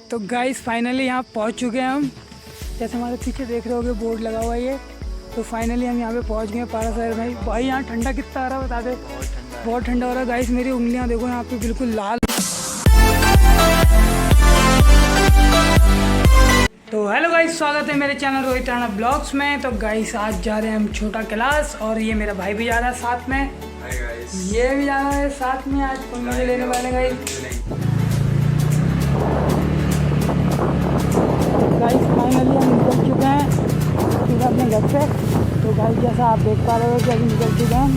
तो guys finally यहाँ पहुँच चुके हैं हम। जैसे हमारे पीछे देख रहे होगे बोर्ड लगा हुआ है ये। तो फाइनली हम यहाँ पे पहुँच गए हैं पारा शहर में। भाई यहाँ ठंडा कितना आ रहा है बता दे। बहुत ठंडा हो रहा है गाइस। मेरी उंगलियाँ देखो यहाँ पे बिल्कुल लाल। तो हेलो गाइस, स्वागत है मेरे चैनल रोहित राणा ब्लॉग्स में। तो गाइस आज जा रहे हैं हम छोटा क्लास और ये मेरा भाई भी जा रहा है साथ में। ये भी जा रहा है साथ में। आज तुम मुझे लेने वाले गाइस फाइनली हम निकल चुके हैं सीधा अपने घर से। तो गाइस जैसा आप देख पा रहे हो कि अभी निकल चुके हैं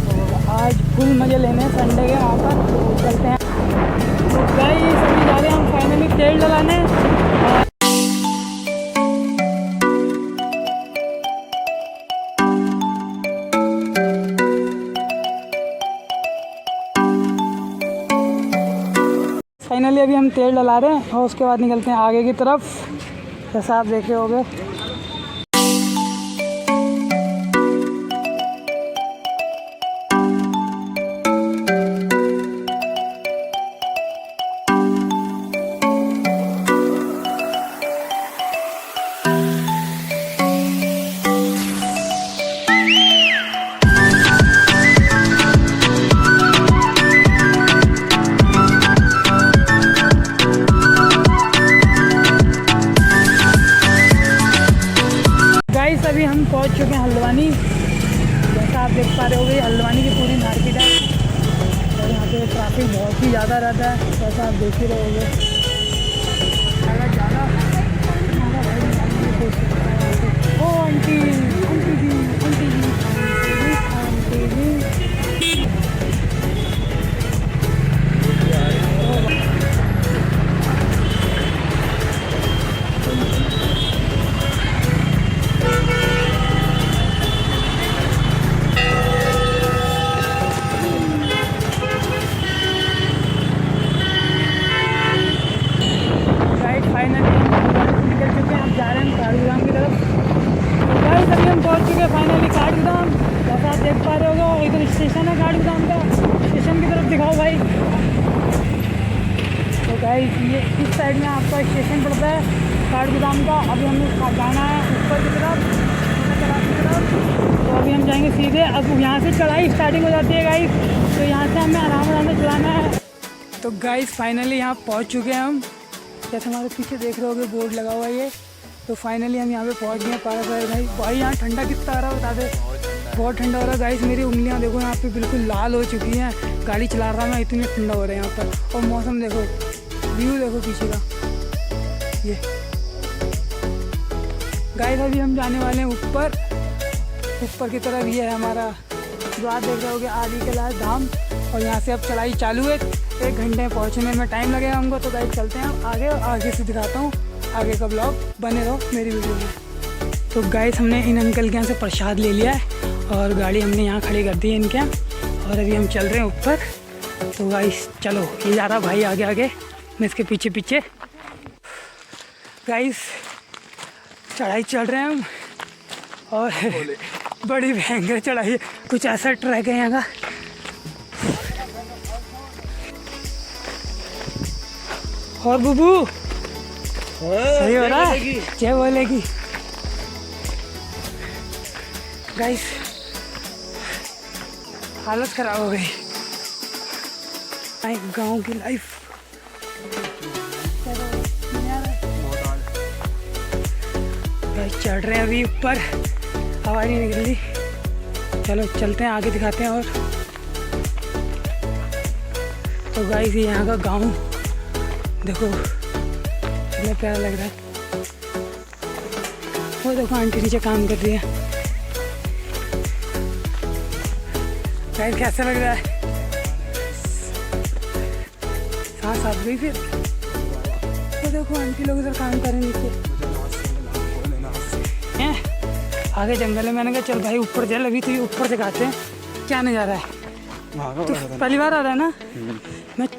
और आज फुल मज़े लेने संडे के वहाँ पर। तो चलते हैं। तो गाइस अभी जा रहे हैं हम फाइनली तेल डलाने। फाइनली अभी हम तेल डला रहे हैं और उसके बाद निकलते हैं आगे की तरफ, जैसा आप देख रहे होगे। अभी हम पहुंच चुके हैं हल्द्वानी। जैसा आप देख पा रहे होगे हल्द्वानी की पूरी मार्केट है और यहाँ पे ट्रैफिक बहुत ही ज़्यादा रहता है, जैसा आप देख ही रहे होगे। अगर ज़्यादा ओ आंटी आंटी जी आंटी जी आंटी जी। निकल चुके हैं, हम जा रहे हैं काठगोदाम की तरफ। तो गाइस अभी हम पहुंच चुके हैं फाइनली काठगोदाम। जैसा आप देख पा रहे होगा इधर स्टेशन है काठगोदाम का। स्टेशन की तरफ दिखाओ भाई। तो गाइस ये इस साइड में आपका स्टेशन पड़ता है काठगोदाम का। अभी हमें जाना है ऊपर की तरफ। तो अभी हम जाएंगे सीधे। अब यहाँ से चढ़ाई स्टार्टिंग हो जाती है गाइस, तो यहाँ से हमें आराम आराम से चलाना है। तो गाइस फाइनली यहाँ पहुँच चुके हैं हम। जैसे हमारे पीछे देख रहे होगे बोर्ड लगा हुआ है ये। तो फाइनली हम यहाँ पे पहुँच गए पारा शहर। भाई यहाँ ठंडा कितना आ रहा है बता दे। बहुत ठंडा हो रहा है गाइस। मेरी उंगलियाँ देखो यहाँ पे बिल्कुल लाल हो चुकी हैं। गाड़ी चला रहा मैं, इतनी ठंडा हो रहा है यहाँ पर। और मौसम देखो, व्यू देखो पीछे का ये। गाइस अभी हम जाने वाले हैं ऊपर की तरफ। ये है हमारा जो आप देख रहे होगे आदि कैलाश धाम। और यहाँ से अब चढ़ाई चालू है। 1 घंटे में पहुँचने में टाइम लगेगा हमको। तो गाइस चलते हैं आगे और आगे से दिखाता हूँ। आगे का ब्लॉग बने रहो मेरी वीडियो में। तो गाइस हमने इन अंकल के यहाँ से प्रसाद ले लिया है और गाड़ी हमने यहाँ खड़ी कर दी है इनके यहाँ। और अभी हम चल रहे हैं ऊपर। तो गाइस चलो, ये जा रहा भाई आगे आगे, मैं इसके पीछे पीछे। गाइस चढ़ाई चढ़ रहे हैं हम और बड़ी भयंकर चढ़ाई है। कुछ ऐसा ट्रैक है यहाँ का। और बुबू सही हो रहा है, क्या बोलेगी। गाइस हालत खराब हो गई। गांव की लाइफ। गाइस चढ़ रहे हैं अभी ऊपर, हवा नहीं निकल रही। चलो चलते हैं आगे दिखाते हैं। और तो गाइस ये यहाँ का गांव देखो कितना प्यारा लग रहा है। वो देखो आंटी नीचे काम कर रही है। गाइस कैसा लग रहा है। सांस आ गई फिर। वो देखो आंटी लोग इधर काम कर रहे हैं नीचे। आगे जंगल है। मैंने कहा चल भाई ऊपर चल, अभी तो ये ऊपर दिखाते हैं क्या नज़ारा है। तो पहली बार आ रहा है ना।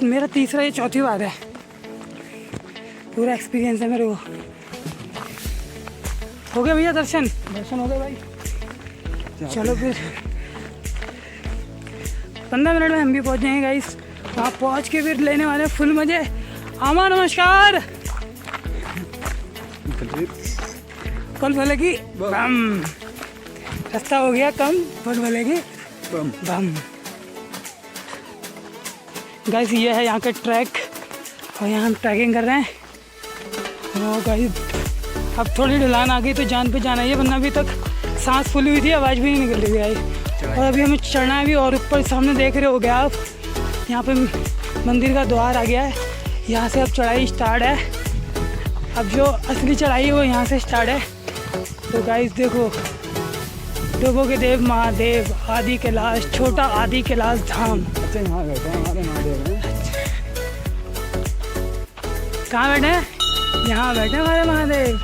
मेरा तीसरा या चौथी बार है। पूरा एक्सपीरियंस है मेरे को। हो गया भैया दर्शन हो गए भाई। चलो फिर 15 मिनट में हम भी पहुंच जाएंगे गाइस। वहाँ पहुँच के फिर लेने वाले फुल मज़े। आमा नमस्कार। पल भलेगी बम, रास्ता हो गया कम, पल भलेगी बम बम। गाइस ये है यहाँ के ट्रैक और यहाँ हम ट्रैकिंग कर रहे हैं। और गाइस अब थोड़ी ढलान आ गई तो जान पे जाना है, वरना अभी तक सांस फूली हुई थी, आवाज़ भी नहीं निकल रही है। और अभी हमें चढ़ना है भी, और ऊपर सामने देख रहे हो गया आप, यहाँ पे मंदिर का द्वार आ गया है। यहाँ से अब चढ़ाई स्टार्ट है। अब जो असली चढ़ाई है वो यहाँ से स्टार्ट है। तो गाइस देखो, देवों के देव महादेव, आदि कैलाश, छोटा आदि कैलाश धाम। अच्छा यहाँ बैठे हैं हमारे महादेव हैं। कहाँ बैठे हैं? यहाँ बैठे हमारे महादेव।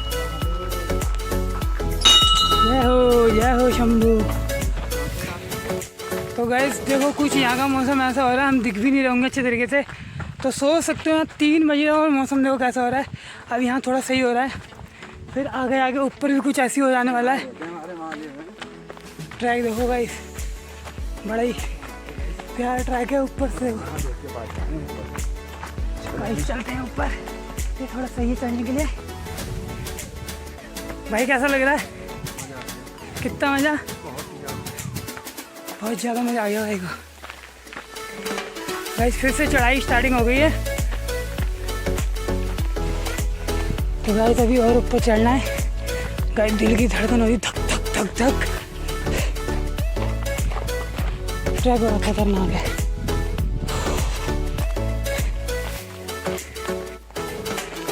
जय हो शंभू। तो गाइस देखो, कुछ यहाँ का मौसम ऐसा हो रहा है, हम दिख भी नहीं रहेंगे अच्छे तरीके से, तो सोच सकते हो 3 बजे और मौसम देखो कैसा हो रहा है। अब यहाँ थोड़ा सही हो रहा है, फिर आगे आगे ऊपर भी कुछ ऐसी हो जाने वाला है। ट्रैक देखो गाइस, बड़ा ही प्यारा ट्रैक है। ऊपर से गाइस चलते हैं ऊपर, ये थोड़ा सही है चढ़ने के लिए। भाई कैसा लग रहा है? कितना मज़ा? बहुत ज़्यादा मज़ा आ गया भाई को। गाइस फिर से चढ़ाई स्टार्टिंग हो गई है। तो गाइस अभी और ऊपर चढ़ना है। गाइस दिल की धड़कन हो रही धक धक धक धक। ट्रैक बड़ा खतरनाक है।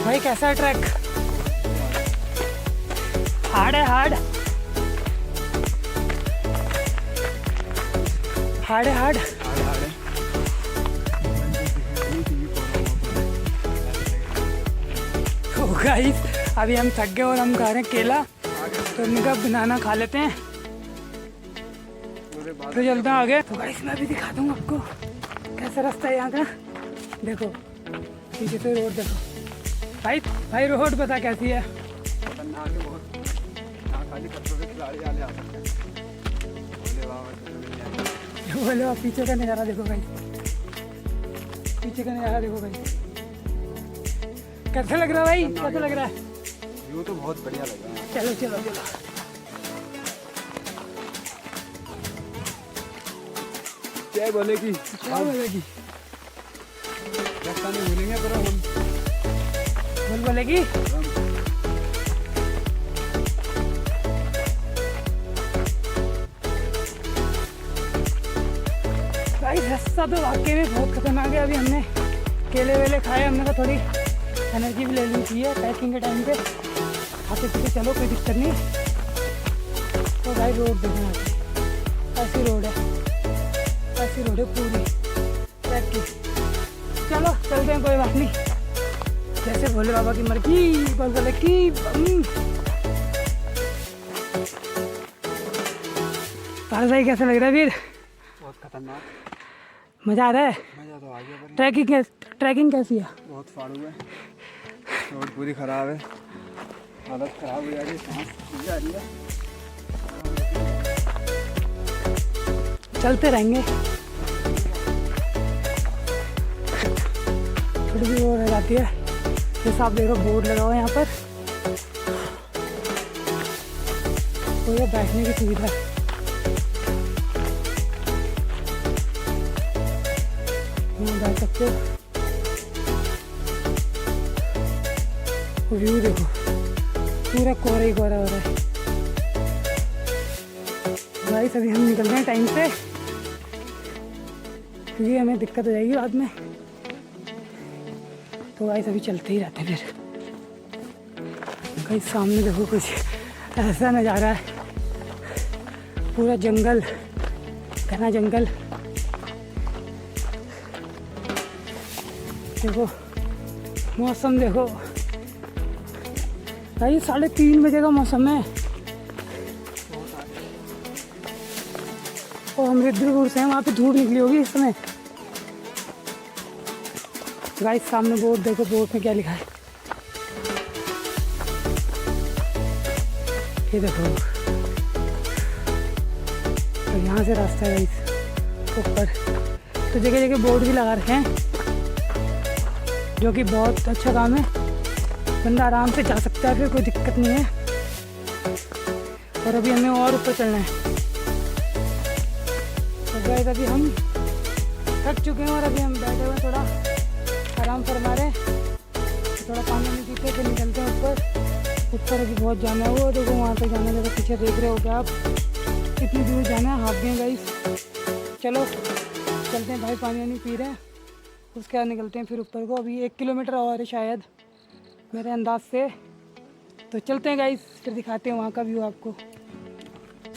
भाई कैसा है ट्रैक? हार्ड है, हार्ड हार्ड है, हार्ड। तो गाइस अभी हम थक गए और हम खा रहे हैं केला, तो उनका बनाना खा लेते हैं, तो चलते हैं आगे। तो गाइस मैं भी दिखा दूँगा आपको कैसा रास्ता है यहाँ का। देखो पीछे से रोड देखो भाई रोड पता कैसी है? बोले आप पीछे का नज़ारा देखो भाई, पीछे का नज़ारा देखो भाई, कैसा लग रहा है भाई? कैसा लग रहा है? व्यू तो बहुत बढ़िया लग रहा है। चलो चलो चलो। क्या बोलेगी? क्या बोलेगी? रास्ता नहीं भूलेंगे पर हम। बोलेगी भाई रास्ता तो वाकई में बहुत खतरनाक है। अभी हमने केले वेले खाए, हमने कहा थोड़ी एनर्जी भी ले ली चाहिए पैकिंग के टाइम पे। आते पीछे चलो, कोई दिक्कत नहीं। तो भाई रोड देखना, ऐसी रोड है, ऐसी रोड है पूरी ट्रैक की। चलो चलते हैं, कोई बात नहीं, जैसे भोले बाबा की मर्जी। बोले की पाल भाई कैसा लग रहा है वीर? बहुत खतरनाक, मज़ा आ रहा है? मजा तो आ गया। ट्रैकिंग कैसी है? बहुत फाड़ू है, रोड पूरी खराब है, हालत खराब हो जा रही है, सांस फूल जा रही है। चलते रहेंगे, थोड़ी सी वो रह जाती है। जैसा आप देखो बोर्ड लगा हुआ है यहाँ पर, तो ये बैठने की सुविधा है। यहाँ बैठ सकते हो। व्यू देखो, पूरा कोहरा ही कोहरा हो रहा है। गाइस अभी हम निकल रहे हैं टाइम से, क्योंकि हमें दिक्कत हो जाएगी बाद में। तो गाइस अभी चलते ही रहते हैं फिर। गाइस सामने देखो कुछ ऐसा नज़ारा है, पूरा जंगल, घना जंगल। देखो मौसम देखो भाई, 3:30 बजे का मौसम है और हम रुद्रपुर से हैं, वहाँ पे धूप निकली होगी इस समय। गाइस सामने बोर्ड देखो, बोर्ड में क्या लिखा है ये देखो। तो यहाँ से रास्ता है गाइस ऊपर, तो जगह जगह बोर्ड भी लगा रखे हैं, जो कि बहुत अच्छा काम है। बंदा आराम से जा सकता है, फिर कोई दिक्कत नहीं है। और अभी हमें और ऊपर चलना है। तो गाइस अभी हम थक चुके हैं और अभी हम बैठे हुए थोड़ा आराम फरमा रहे हैं। तो थोड़ा पानी नहीं पीते, फिर निकलते हैं ऊपर। ऊपर अभी बहुत जाना है, वो देखो वहाँ तक जाना है, जगह पीछे देख रहे हो क्या आप, इतनी दूर जाना है, हाफ गए गाइस। चलो चलते हैं भाई, पानी वानी पी रहे हैं, उसके बाद निकलते हैं फिर ऊपर को। अभी 1 किलोमीटर और है शायद मेरे अंदाज से। तो चलते हैं गाइस, फिर दिखाते हैं वहाँ का व्यू आपको।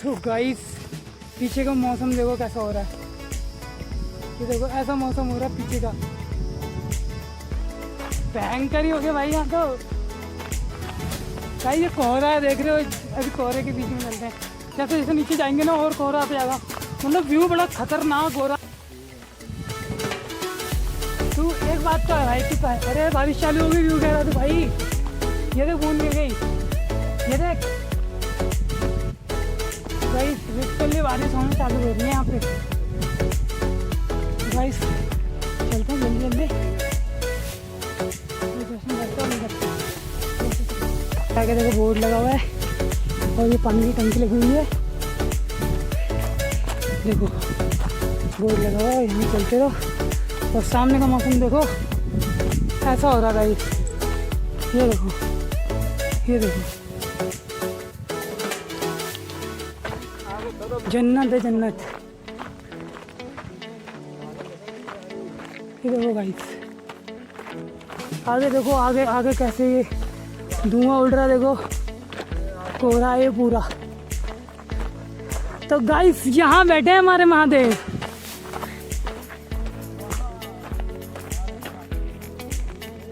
तो गाइस पीछे का मौसम देखो कैसा हो रहा है, ये देखो ऐसा मौसम हो रहा है पीछे का, भयंकर ही हो गया भाई यहाँ तो। भाई ये कोहरा है, देख रहे हो, अभी कोहरे के बीच में चलते हैं। जैसे जैसे नीचे जाएंगे ना और कोहरा आते जाएगा, मतलब व्यू बड़ा खतरनाक हो रहा। तू एक बात तो है भाई, तू कह अरे बारिश चालू हो गई, व्यू कह रहा था भाई। ये देख बूंद गिर गई, ये देख भाई, लिटरली बारिश होने चालू हो रही है यहाँ पे। भाई चलते हैं जल्दी जल्दी, दर्शन करते हो नहीं करते। आगे देखो बोर्ड लगा हुआ है और ये पानी की टंकी लगी हुई है, देखो बोर्ड लगा हुआ है, यहाँ चलते रहो। और सामने का मौसम देखो ऐसा हो रहा है गाइस, ये देखो, ये देखो, जन्नत है जन्नत। ये देखो गाइस, आगे देखो, आगे आगे कैसे ये धुआं उड़ रहा है, देखो कोहरा है ये पूरा। तो गाइस यहाँ बैठे हैं हमारे महादेव।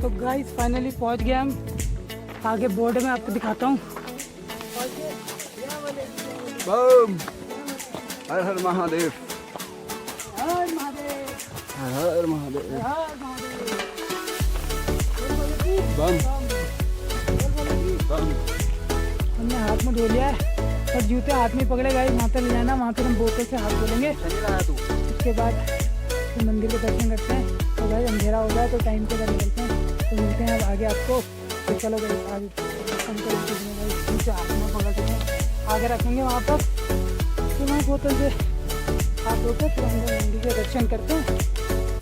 तो गाइस फाइनली पहुँच गए हम, आगे बोर्ड में आपको दिखाता हूँ। बम, हर हर महादेव, हर महादेव, हर महादेव, हर महादेव। बम बम। हमने हाथ में धो लिया है और जूते हाथ में पकड़े गाइस, वहाँ पे ले जाना, वहाँ पे हम बोतल से हाथ धोलेंगे। उसके बाद फिर मंदिर के दर्शन करते हैं। तो भाई अंधेरा हो गया तो टाइम पे निकलते हैं, तो मिलते हैं अब आगे आपको। तो चलो भाई आगे अंकल नीचे हाथ में पकड़ के आगे रखेंगे वहाँ पर, फिर वहाँ बोतल से हाथ धोते फिर हम मंदिर के दर्शन करते हैं।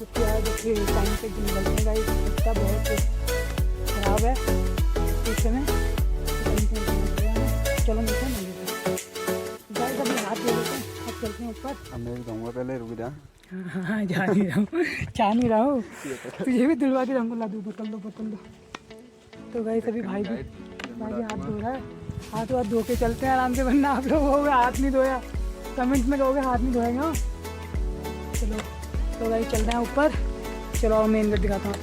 उसके बाद फिर टाइम पे निकलते हैं गाइस, रास्ता बहुत खराब है इस समय। चलो मिलते हैं मंदिर में, गाइस अभी हाथ धो लेते हैं, अब चलते हैं ऊपर। मैं भी कहूँगा पहले रुक जा। हाँ जा नहीं रहा हूँ, चाह नहीं रहा हूँ, तुझे भी दिलवा के रहूँगा, ला दो बोतल दो बोतल दो। तो गाइस अभी भाई भी हाथ धो रहा है, हाथ वाथ धो के चलते हैं आराम से, वरना आप लोग हो गए हाथ नहीं धोया, कमेंट में लोग हाथ नहीं धोएंगे। चलो तो गाइस चल रहे हैं ऊपर, चलो और मेन गेट दिखाता हूँ।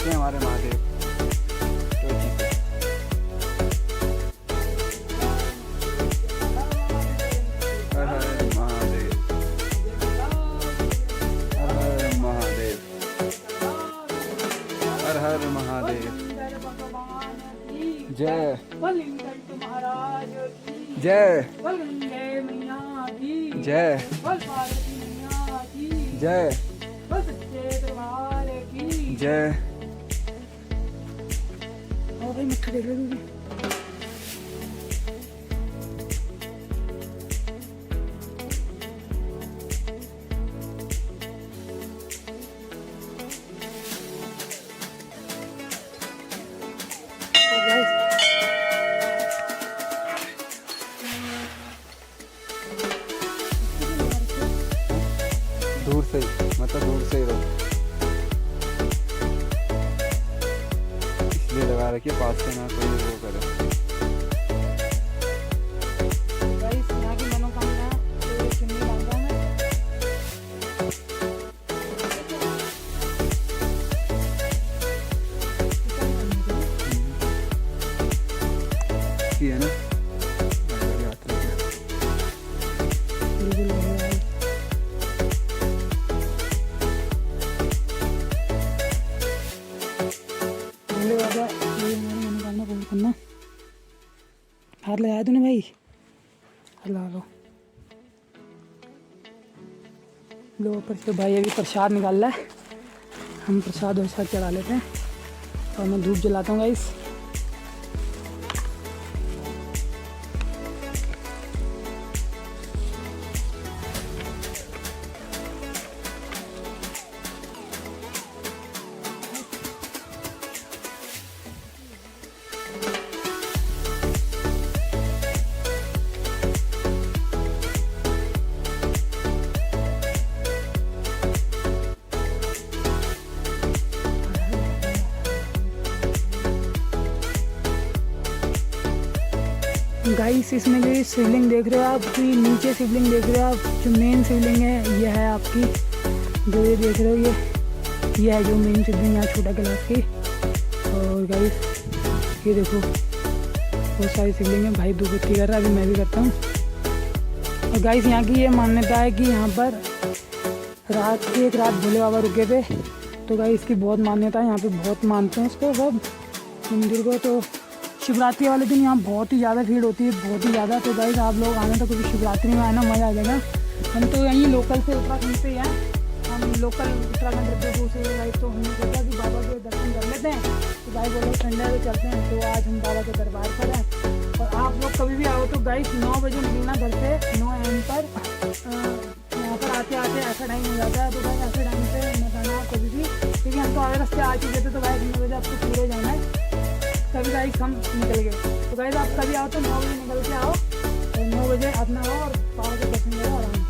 हमारे महादेव तो ठीक है। हर हर महादेव, हर हर महादेव, हर हर महादेव। जय जय जय जय जय। और भाई मिठा देख रहे हो दूर से ही, मतलब दूर से ही रहो, इसलिए लगा रखिए पास से ना कोई वो करे। गाइस यहाँ की मनोकामना तो ये चुन्नी मांगा मैं। हाथ लगाया तूने भाई? लगा लो। लो ऊपर से भाई अभी प्रसाद निकाल रहा है, हम प्रसाद वैसा चला लेते हैं और मैं धूप जलाता हूँ गाइस। गाइस इसमें जो ये शिवलिंग देख रहे हो आप, कि नीचे शिवलिंग देख रहे हो आप, जो मेन शिवलिंग है ये है आपकी, जो ये देख रहे हो ये है जो मेन शिवलिंग है छोटा कैलाश की। और गाइस ये देखो बहुत सारी शिवलिंग है। भाई धूपबत्ती कर रहा है, अभी मैं भी करता हूँ। और गाइस यहाँ की ये मान्यता है कि यहाँ पर एक रात भोले बाबा रुके थे, तो गाइस इसकी बहुत मान्यता है, यहाँ पे बहुत मानते हैं इसको सब मंदिर को। तो शिवरात्रि वाले दिन यहाँ बहुत ही ज़्यादा भीड़ होती है, बहुत ही ज़्यादा। तो गाइस आप लोग आना, तो कभी शिवरात्रि में आना, मज़ा आ जाएगा। हम तो यहीं लोकल से उत्तराखंड से ही हैं, हम लोकल उत्तराखंड रुद्रपुर से गाइस। तो हमने सोचा कि बाबा के दर्शन कर लेते हैं, तो भाई बोलो संडे को चलते हैं। तो आज हम बाबा के दरबार पर हैं। और आप लोग कभी भी आओ तो गाइस 9 बजे निकलना घर से, 9 AM पर। यहाँ पर आते आते ऐसा टाइम हो जाता है, तो भाई ऐसे टाइम से मत आना कभी भी, क्योंकि हम तो आगे रास्ते आ चुके थे। तो भाई 9 बजे आपको पूरे जाना है, कभी गाइस हम निकल गए। तो गाइस आप कभी आओ तो 9 बजे निकल के आओ, और 9 बजे अपना आओ और बाबा के दर्शन करो आराम से।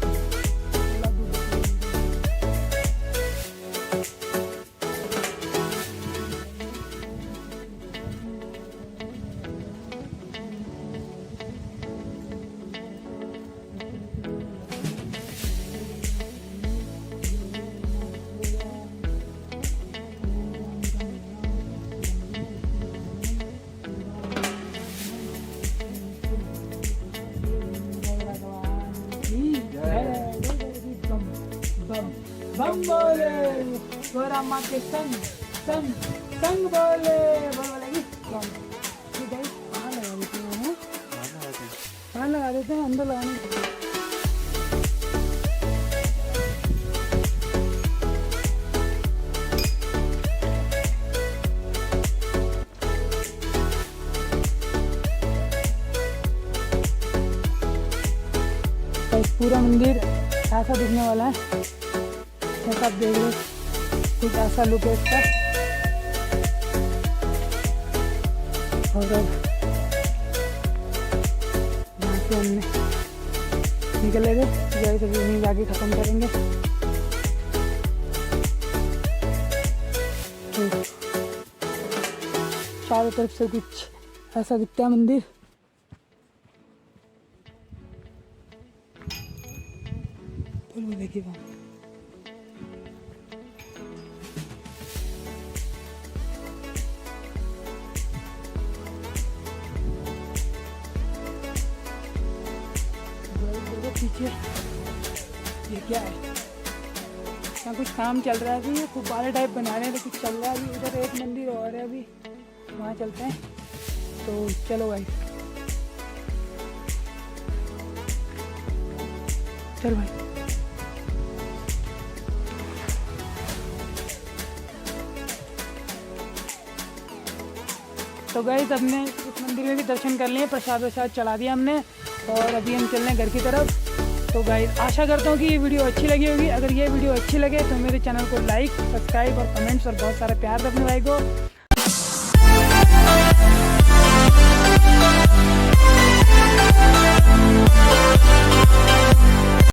बम बोले गोरा माँ के संग संग संग बोले बोलेगी बम। ठीक है, कहाँ लगा देते हैं? कहाँ लगा देते हैं? अंदर लगाने। पूरा मंदिर ऐसा दिखने वाला है, जैसा आप देख लो, कुछ ऐसा लुक है इसका। और अब यहाँ से हमने निकले थे, गाइस अभी वहीं जाके ख़त्म करेंगे। तो चारों तरफ से कुछ ऐसा दिखता है मंदिर। देखिए वहाँ पीछे ये क्या है? यहाँ कुछ काम चल रहा है अभी, फुब्बारे टाइप बना रहे हैं, तो कुछ चल रहा है अभी। उधर एक मंदिर और है, अभी वहाँ चलते हैं। तो चलो भाई, चल भाई। तो गाइस हमने इस मंदिर में भी दर्शन कर लिए, प्रसाद वसाद चढ़ा दिया हमने, और अभी हम चल रहे हैं घर की तरफ। तो गाइस आशा करता हूँ कि ये वीडियो अच्छी लगी होगी। अगर ये वीडियो अच्छी लगे तो मेरे चैनल को लाइक, सब्सक्राइब और कमेंट्स और बहुत सारा प्यार रखने भाई को।